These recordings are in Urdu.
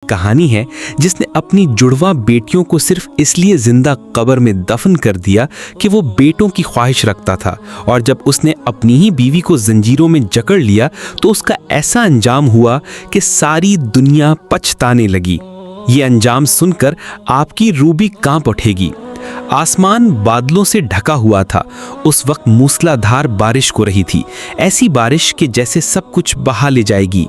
کہانی ہے جس نے اپنی جڑواں بیٹیوں کو صرف اس لیے زندہ قبر میں دفن کر دیا کہ وہ بیٹوں کی خواہش رکھتا تھا، اور جب اس نے اپنی ہی بیوی کو زنجیروں میں جکڑ لیا تو اس کا ایسا انجام ہوا کہ ساری دنیا پچھتانے لگی۔ یہ انجام سن کر آپ کی روح بھی کانپ اٹھے گی۔ آسمان بادلوں سے ڈھکا ہوا تھا۔ اس وقت موسلا دھار بارش ہو رہی تھی، ایسی بارش کہ جیسے سب کچھ بہا لے جائے گی۔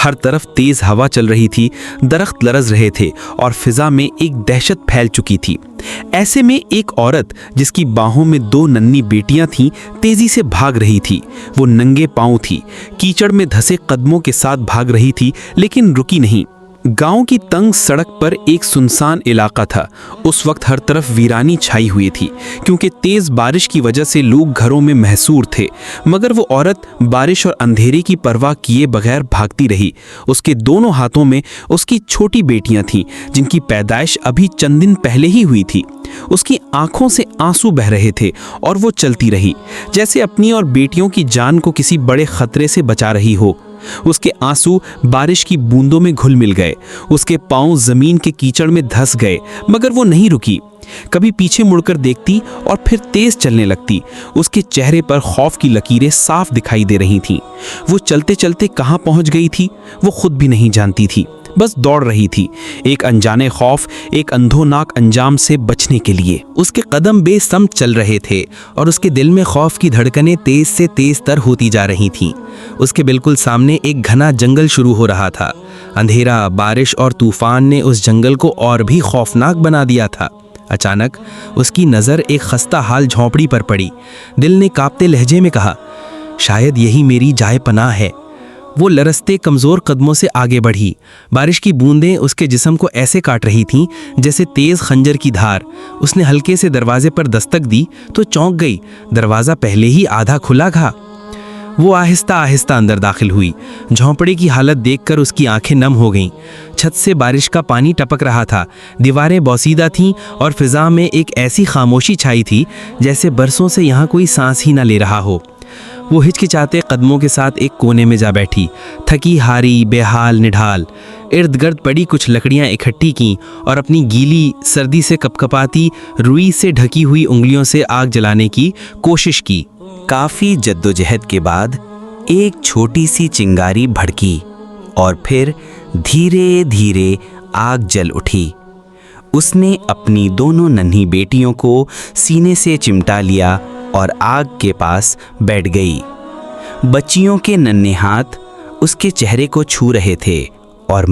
ہر طرف تیز ہوا چل رہی تھی، درخت لرز رہے تھے اور فضا میں ایک دہشت پھیل چکی تھی۔ ایسے میں ایک عورت جس کی باہوں میں 2 ننھی بیٹیاں تھیں تیزی سے بھاگ رہی تھی۔ وہ ننگے پاؤں تھی، کیچڑ میں دھسے قدموں کے ساتھ بھاگ رہی تھی لیکن رکی نہیں۔ گاؤں کی تنگ سڑک پر ایک سنسان علاقہ تھا۔ اس وقت ہر طرف ویرانی چھائی ہوئی تھی کیونکہ تیز بارش کی وجہ سے لوگ گھروں میں محصور تھے، مگر وہ عورت بارش اور اندھیرے کی پرواہ کیے بغیر بھاگتی رہی۔ اس کے دونوں ہاتھوں میں اس کی چھوٹی بیٹیاں تھیں جن کی پیدائش ابھی چند دن پہلے ہی ہوئی تھی۔ اس کی آنکھوں سے آنسو بہہ رہے تھے اور وہ چلتی رہی جیسے اپنی اور بیٹیوں کی جان کو کسی بڑے خطرے سے بچا رہی ہو۔ اس کے آنسو بارش کی بوندوں میں گھل مل گئے، اس کے پاؤں زمین کے کیچڑ میں دھس گئے، مگر وہ نہیں رکی۔ کبھی پیچھے مڑ کر دیکھتی اور پھر تیز چلنے لگتی۔ اس کے چہرے پر خوف کی لکیریں صاف دکھائی دے رہی تھیں۔ وہ چلتے چلتے کہاں پہنچ گئی تھی وہ خود بھی نہیں جانتی تھی، بس دوڑ رہی تھی ایک انجانے خوف، ایک اندھوناک انجام سے بچنے کے لیے۔ اس کے قدم بے سمت چل رہے تھے اور اس کے دل میں خوف کی دھڑکنیں تیز سے تیز تر ہوتی جا رہی تھیں۔ اس کے بالکل سامنے ایک گھنا جنگل شروع ہو رہا تھا۔ اندھیرا، بارش اور طوفان نے اس جنگل کو اور بھی خوفناک بنا دیا تھا۔ اچانک اس کی نظر ایک خستہ حال جھونپڑی پر پڑی۔ دل نے کانپتے لہجے میں کہا، شاید یہی میری جائے پناہ ہے۔ وہ لرزتے کمزور قدموں سے آگے بڑھی۔ بارش کی بوندیں اس کے جسم کو ایسے کاٹ رہی تھیں جیسے تیز خنجر کی دھار۔ اس نے ہلکے سے دروازے پر دستک دی تو چونک گئی۔ دروازہ پہلے ہی آدھا کھلا تھا۔ وہ آہستہ آہستہ اندر داخل ہوئی۔ جھونپڑے کی حالت دیکھ کر اس کی آنکھیں نم ہو گئیں۔ چھت سے بارش کا پانی ٹپک رہا تھا، دیواریں بوسیدہ تھیں اور فضا میں ایک ایسی خاموشی چھائی تھی جیسے برسوں سے یہاں کوئی سانس ہی نہ لے رہا ہو۔ وہ ہچکچاتے قدموں کے ساتھ ایک کونے میں جا بیٹھی، تھکی ہاری، بے حال نڈھال۔ ارد گرد پڑی کچھ لکڑیاں اکٹھی کیں اور اپنی گیلی، سردی سے کپکپاتی، روئی سے ڈھکی ہوئی انگلیوں سے آگ جلانے کی کوشش کی۔ کافی جدوجہد کے بعد ایک چھوٹی سی چنگاری بھڑکی اور پھر دھیرے دھیرے آگ جل اٹھی۔ اس نے اپنی دونوں ننھی بیٹیوں کو سینے سے چمٹا لیا اور آگ کے پاس بیٹھ گئی۔ بچیوں کے ننھے ہاتھ اس کے چہرے کو چھو رہے تھے اور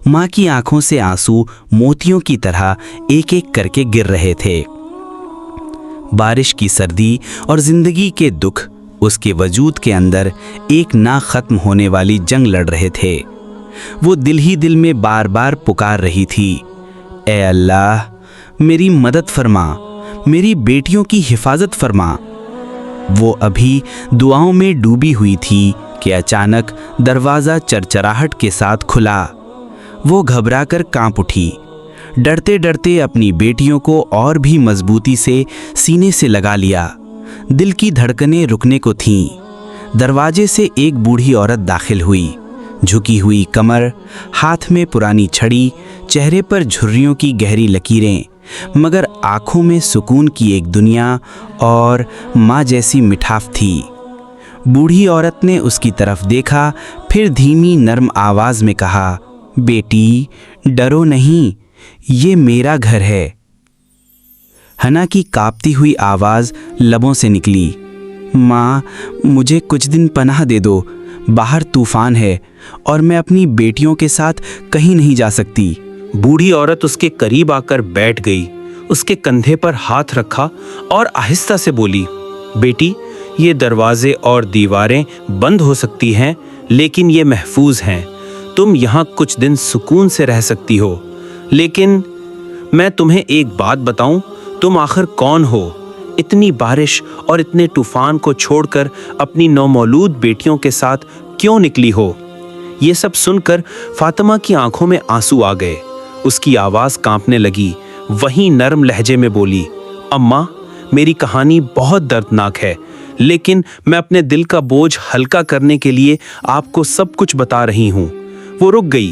ماں کی آنکھوں سے آنسو موتیوں کی طرح ایک ایک کر کے گر رہے تھے۔ بارش کی سردی اور زندگی کے دکھ اس کے وجود کے اندر ایک نہ ختم ہونے والی جنگ لڑ رہے تھے۔ وہ دل ہی دل میں بار بار پکار رہی تھی، اے اللہ میری مدد فرما، میری بیٹیوں کی حفاظت فرما۔ وہ ابھی دعاؤں میں ڈوبی ہوئی تھی کہ اچانک دروازہ چرچراہٹ کے ساتھ کھلا۔ وہ گھبرا کر کانپ اٹھی، ڈرتے ڈرتے اپنی بیٹیوں کو اور بھی مضبوطی سے سینے سے لگا لیا۔ دل کی دھڑکنیں رکنے کو تھیں۔ دروازے سے ایک بوڑھی عورت داخل ہوئی، جھکی ہوئی کمر، ہاتھ میں پرانی چھڑی، چہرے پر جھریوں کی گہری لکیریں، مگر آنکھوں میں سکون کی ایک دنیا اور ماں جیسی مٹھاس تھی۔ بوڑھی عورت نے اس کی طرف دیکھا، پھر دھیمی نرم آواز میں کہا، بیٹی ڈرو نہیں، یہ میرا گھر ہے۔ حنا کی کانپتی ہوئی آواز لبوں سے نکلی، ماں مجھے کچھ دن پناہ دے دو، باہر طوفان ہے اور میں اپنی بیٹیوں کے ساتھ کہیں نہیں جا سکتی۔ بوڑھی عورت اس کے قریب آ کر بیٹھ گئی، اس کے کندھے پر ہاتھ رکھا اور آہستہ سے بولی، بیٹی یہ دروازے اور دیواریں بند ہو سکتی ہیں لیکن یہ محفوظ ہیں۔ تم یہاں کچھ دن سکون سے رہ سکتی ہو، لیکن میں تمہیں ایک بات بتاؤں، تم آخر کون ہو؟ اتنی بارش اور اتنے طوفان کو چھوڑ کر اپنی نومولود بیٹیوں کے ساتھ کیوں نکلی ہو؟ یہ سب سن کر فاطمہ کی آنکھوں میں آنسو آ گئے۔ اس کی آواز کانپنے لگی، وہیں نرم لہجے میں بولی، اماں میری کہانی بہت دردناک ہے، لیکن میں اپنے دل کا بوجھ ہلکا کرنے کے لیے آپ کو سب کچھ بتا رہی ہوں۔ وہ رک گئی،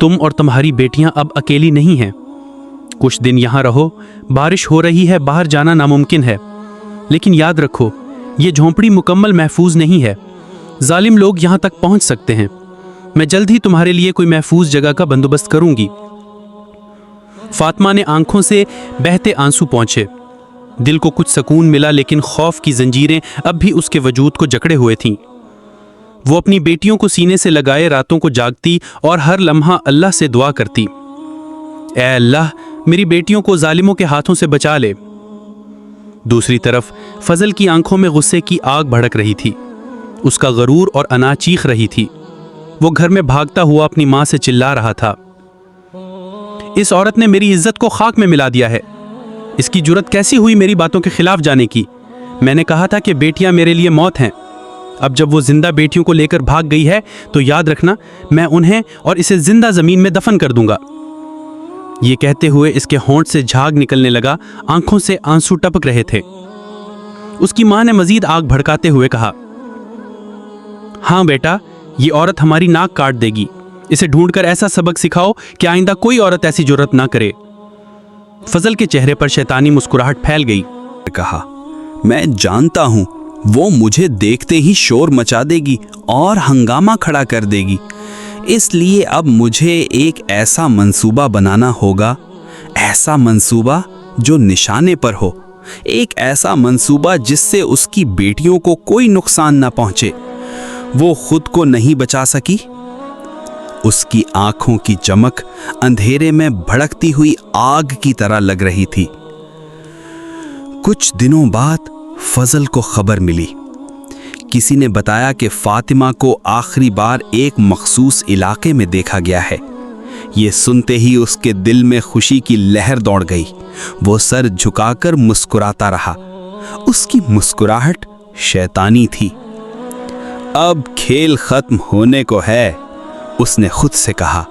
تم اور تمہاری بیٹیاں اب اکیلی نہیں ہیں. کچھ دن یہاں رہو. بارش ہو رہی ہے, باہر جانا ناممکن ہے, لیکن یاد رکھو یہ جھونپڑی مکمل محفوظ نہیں ہے. ظالم لوگ یہاں تک پہنچ سکتے ہیں. میں جلد ہی تمہارے لیے کوئی محفوظ جگہ کا بندوبست کروں گی. فاطمہ نے آنکھوں سے بہتے آنسو پہنچے. دل کو کچھ سکون ملا, لیکن خوف کی زنجیریں اب بھی اس کے وجود کو جکڑے ہوئے تھیں. وہ اپنی بیٹیوں کو سینے سے لگائے راتوں کو جاگتی اور ہر لمحہ اللہ سے دعا کرتی, اے اللہ میری بیٹیوں کو ظالموں کے ہاتھوں سے بچا لے. دوسری طرف فضل کی آنکھوں میں غصے کی آگ بھڑک رہی تھی. اس کا غرور اور انا چیخ رہی تھی. وہ گھر میں بھاگتا ہوا اپنی ماں سے چلا رہا تھا, اس عورت نے میری عزت کو خاک میں ملا دیا ہے. اس کی جرت کیسی ہوئی میری باتوں کے خلاف جانے کی. میں نے کہا تھا کہ بیٹیاں میرے لیے موت ہیں. اب جب وہ زندہ بیٹیوں کو لے کر بھاگ گئی ہے تو یاد رکھنا میں انہیں اور اسے زندہ زمین میں دفن کر دوں گا. یہ کہتے ہوئے اس کے ہونٹ سے جھاگ نکلنے لگا, آنکھوں سے آنسو ٹپک رہے تھے. اس کی ماں نے مزید آگ بھڑکاتے ہوئے کہا, ہاں بیٹا, یہ عورت ہماری ناک کاٹ دے گی. اسے ڈھونڈ کر ایسا سبق سکھاؤ کہ آئندہ کوئی عورت ایسی جرت نہ کرے. فضل کے چہرے پر شیطانی مسکراہٹ پھیل گئی. کہا, میں جانتا ہوں وہ مجھے دیکھتے ہی شور مچا دے گی اور ہنگامہ کھڑا کر دے گی. اس لیے اب مجھے ایک ایسا منصوبہ بنانا ہوگا, ایسا منصوبہ جو نشانے پر ہو, ایک ایسا منصوبہ جس سے اس کی بیٹیوں کو کوئی نقصان نہ پہنچے. وہ خود کو نہیں بچا سکی. اس کی آنکھوں کی چمک اندھیرے میں بھڑکتی ہوئی آگ کی طرح لگ رہی تھی. کچھ دنوں بعد فضل کو خبر ملی. کسی نے بتایا کہ فاطمہ کو آخری بار ایک مخصوص علاقے میں دیکھا گیا ہے. یہ سنتے ہی اس کے دل میں خوشی کی لہر دوڑ گئی. وہ سر جھکا کر مسکراتا رہا. اس کی مسکراہٹ شیطانی تھی. اب کھیل ختم ہونے کو ہے, اس نے خود سے کہا.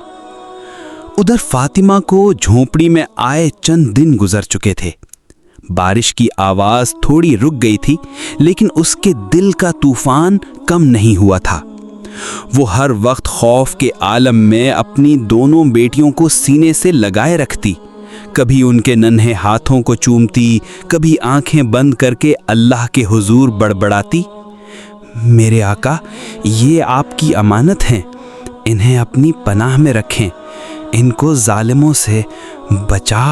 ادھر فاطمہ کو جھونپڑی میں آئے چند دن گزر چکے تھے. بارش کی آواز تھوڑی رک گئی تھی, لیکن اس کے دل کا طوفان کم نہیں ہوا تھا. وہ ہر وقت خوف کے عالم میں اپنی دونوں بیٹیوں کو سینے سے لگائے رکھتی. کبھی ان کے ننھے ہاتھوں کو چومتی, کبھی آنکھیں بند کر کے اللہ کے حضور بڑبڑاتی, میرے آقا یہ آپ کی امانت ہیں, انہیں اپنی پناہ میں رکھیں, ان کو ظالموں سے بچا.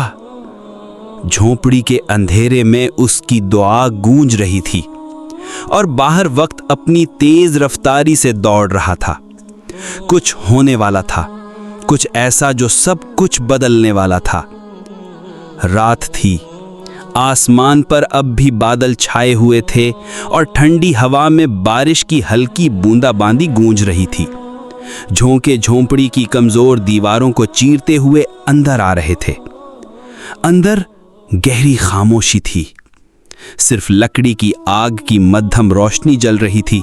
جھونپڑی کے اندھیرے میں اس کی دعا گونج رہی تھی اور باہر وقت اپنی تیز رفتاری سے دوڑ رہا تھا. کچھ ہونے والا تھا, کچھ ایسا جو سب کچھ بدلنے والا تھا. رات تھی, آسمان پر اب بھی بادل چھائے ہوئے تھے اور ٹھنڈی ہوا میں بارش کی ہلکی بوندا باندی گونج رہی تھی. جھونکے جھونپڑی کی کمزور دیواروں کو چیرتے ہوئے اندر آ رہے تھے. اندر گہری خاموشی تھی. صرف لکڑی کی آگ کی مدھم روشنی جل رہی تھی.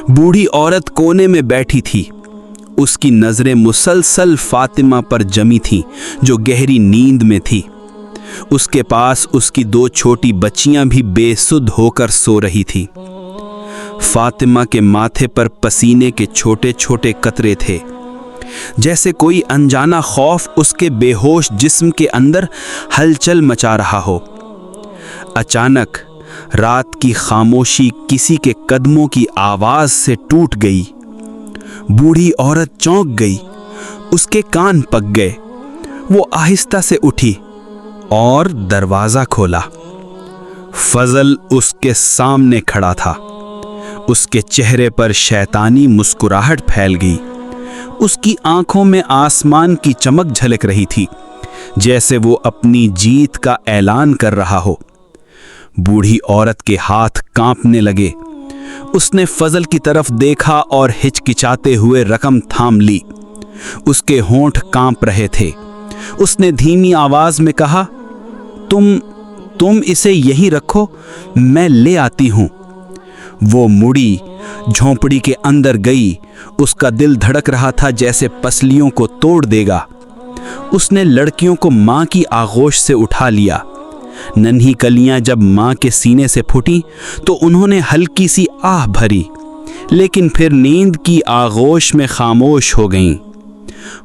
بوڑھی عورت کونے میں بیٹھی تھی. اس کی نظریں مسلسل فاطمہ پر جمی تھیں جو گہری نیند میں تھی. اس کے پاس اس کی 2 چھوٹی بچیاں بھی بے سدھ ہو کر سو رہی تھی. فاطمہ کے ماتھے پر پسینے کے چھوٹے چھوٹے قطرے تھے, جیسے کوئی انجانا خوف اس کے بے ہوش جسم کے اندر ہلچل مچا رہا ہو. اچانک رات کی خاموشی کسی کے قدموں کی آواز سے ٹوٹ گئی. بوڑھی عورت چونک گئی, اس کے کان پک گئے. وہ آہستہ سے اٹھی اور دروازہ کھولا. فضل اس کے سامنے کھڑا تھا. اس کے چہرے پر شیطانی مسکراہٹ پھیل گئی. اس کی آنکھوں میں آسمان کی چمک جھلک رہی تھی, جیسے وہ اپنی جیت کا اعلان کر رہا ہو. بوڑھی عورت کے ہاتھ کانپنے لگے. اس نے فضل کی طرف دیکھا اور ہچکچاتے ہوئے رقم تھام لی. اس کے ہونٹ کانپ رہے تھے. اس نے دھیمی آواز میں کہا, تم اسے یہی رکھو, میں لے آتی ہوں. وہ مڑی, جھونپڑی کے اندر گئی. اس کا دل دھڑک رہا تھا جیسے پسلیوں کو توڑ دے گا. اس نے لڑکیوں کو ماں کی آغوش سے اٹھا لیا. ننھی کلیاں جب ماں کے سینے سے پھٹیں تو انہوں نے ہلکی سی آہ بھری, لیکن پھر نیند کی آغوش میں خاموش ہو گئیں.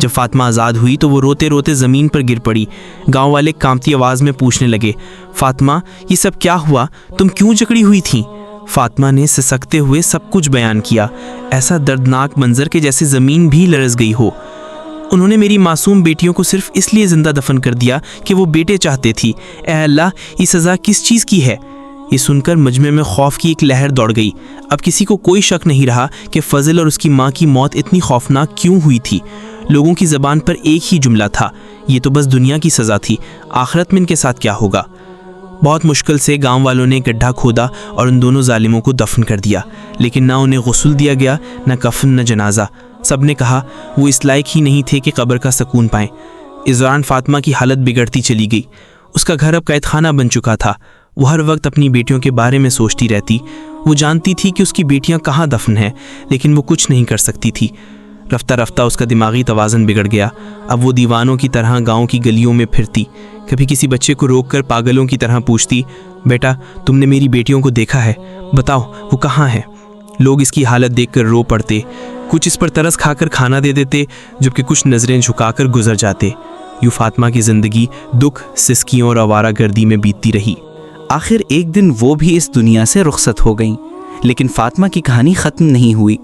جب فاطمہ آزاد ہوئی تو وہ روتے روتے زمین پر گر پڑی۔ گاؤں والے کانپتی آواز میں پوچھنے لگے، فاطمہ یہ سب کیا ہوا؟ تم کیوں جکڑی ہوئی تھیں؟ فاطمہ نے سسکتے ہوئے سب کچھ بیان کیا، ایسا دردناک منظر کہ جیسے زمین بھی لرز گئی ہو۔ انہوں نے میری معصوم بیٹیوں کو صرف اس لیے زندہ دفن کر دیا کہ وہ بیٹے چاہتے تھی۔ اے اللہ، یہ سزا کس چیز کی ہے؟ یہ سن کر مجمع میں خوف کی ایک لہر دوڑ گئی۔ اب کسی کو کوئی شک نہیں رہا کہ فضل اور اس کی ماں کی موت اتنی خوفناک کیوں ہوئی تھی۔ لوگوں کی زبان پر ایک ہی جملہ تھا، یہ تو بس دنیا کی سزا تھی، آخرت میں ان کے ساتھ کیا ہوگا؟ بہت مشکل سے گاؤں والوں نے گڈھا کھودا اور ان دونوں ظالموں کو دفن کر دیا، لیکن نہ انہیں غسل دیا گیا، نہ کفن، نہ جنازہ۔ سب نے کہا وہ اس لائق ہی نہیں تھے کہ قبر کا سکون پائیں۔ اس دوران فاطمہ کی حالت بگڑتی چلی گئی۔ اس کا گھر اب قید خانہ بن چکا تھا۔ وہ ہر وقت اپنی بیٹیوں کے بارے میں سوچتی رہتی۔ وہ جانتی تھی کہ اس کی بیٹیاں کہاں دفن ہیں، لیکن وہ کچھ نہیں کر سکتی تھی۔ رفتہ رفتہ اس کا دماغی توازن بگڑ گیا۔ اب وہ دیوانوں کی طرح گاؤں کی گلیوں میں پھرتی، کبھی کسی بچے کو روک کر پاگلوں کی طرح پوچھتی، بیٹا تم نے میری بیٹیوں کو دیکھا ہے؟ بتاؤ وہ کہاں ہیں؟ لوگ اس کی حالت دیکھ کر رو پڑتے، کچھ اس پر ترس کھا کر کھانا دے دیتے، جبکہ کچھ نظریں جھکا کر گزر جاتے۔ یوں فاطمہ کی زندگی دکھ، سسکیوں اور آوارہ گردی میں بیتتی رہی۔ آخر ایک دن وہ بھی اس دنیا سے رخصت ہو گئیں، لیکن فاطمہ کی کہانی ختم نہیں ہوئی۔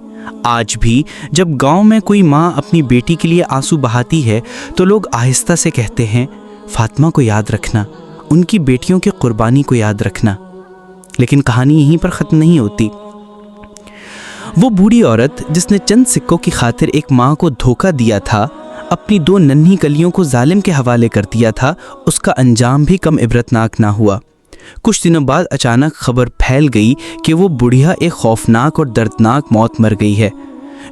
آج بھی جب گاؤں میں کوئی ماں اپنی بیٹی کے لیے آنسو بہاتی ہے تو لوگ آہستہ سے کہتے ہیں، فاطمہ کو یاد رکھنا، ان کی بیٹیوں کی قربانی کو یاد رکھنا۔ لیکن کہانی یہیں پر ختم نہیں ہوتی۔ وہ بوڑھی عورت جس نے چند سکوں کی خاطر ایک ماں کو دھوکہ دیا تھا، اپنی 2 ننھی کلیوں کو ظالم کے حوالے کر دیا تھا، اس کا انجام بھی کم عبرتناک نہ ہوا۔ کچھ دنوں بعد اچانک خبر پھیل گئی کہ وہ بڑھیا ایک خوفناک اور دردناک موت مر گئی ہے۔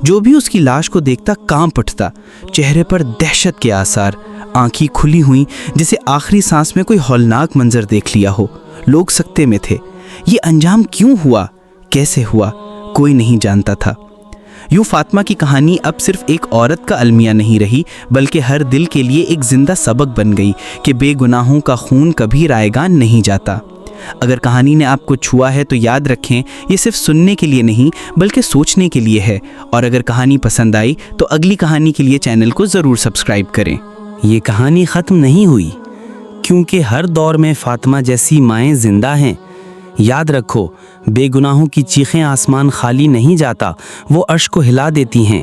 جو بھی اس کی لاش کو دیکھتا کانپ اٹھتا، چہرے پر دہشت کے آثار، آنکھیں کھلی ہوئیں جسے آخری سانس میں کوئی ہولناک منظر دیکھ لیا ہو۔ لوگ سکتے میں تھے۔ یہ انجام کیوں ہوا، کیسے ہوا، کوئی نہیں جانتا تھا۔ یوں فاطمہ کی کہانی اب صرف ایک عورت کا المیہ نہیں رہی، بلکہ ہر دل کے لیے ایک زندہ سبق بن گئی کہ بے گناہوں کا خون کبھی رائیگان نہیں جاتا۔ اگر کہانی نے آپ کو چھوا ہے تو یاد رکھیں، یہ صرف سننے کے لیے نہیں بلکہ سوچنے کے لیے ہے۔ اور اگر کہانی پسند آئی تو اگلی کہانی کے لیے چینل کو ضرور سبسکرائب کریں۔ یہ کہانی ختم نہیں ہوئی، کیونکہ ہر دور میں فاطمہ جیسی مائیں زندہ ہیں۔ یاد رکھو، بے گناہوں کی چیخیں آسمان خالی نہیں جاتا، وہ عرش کو ہلا دیتی ہیں۔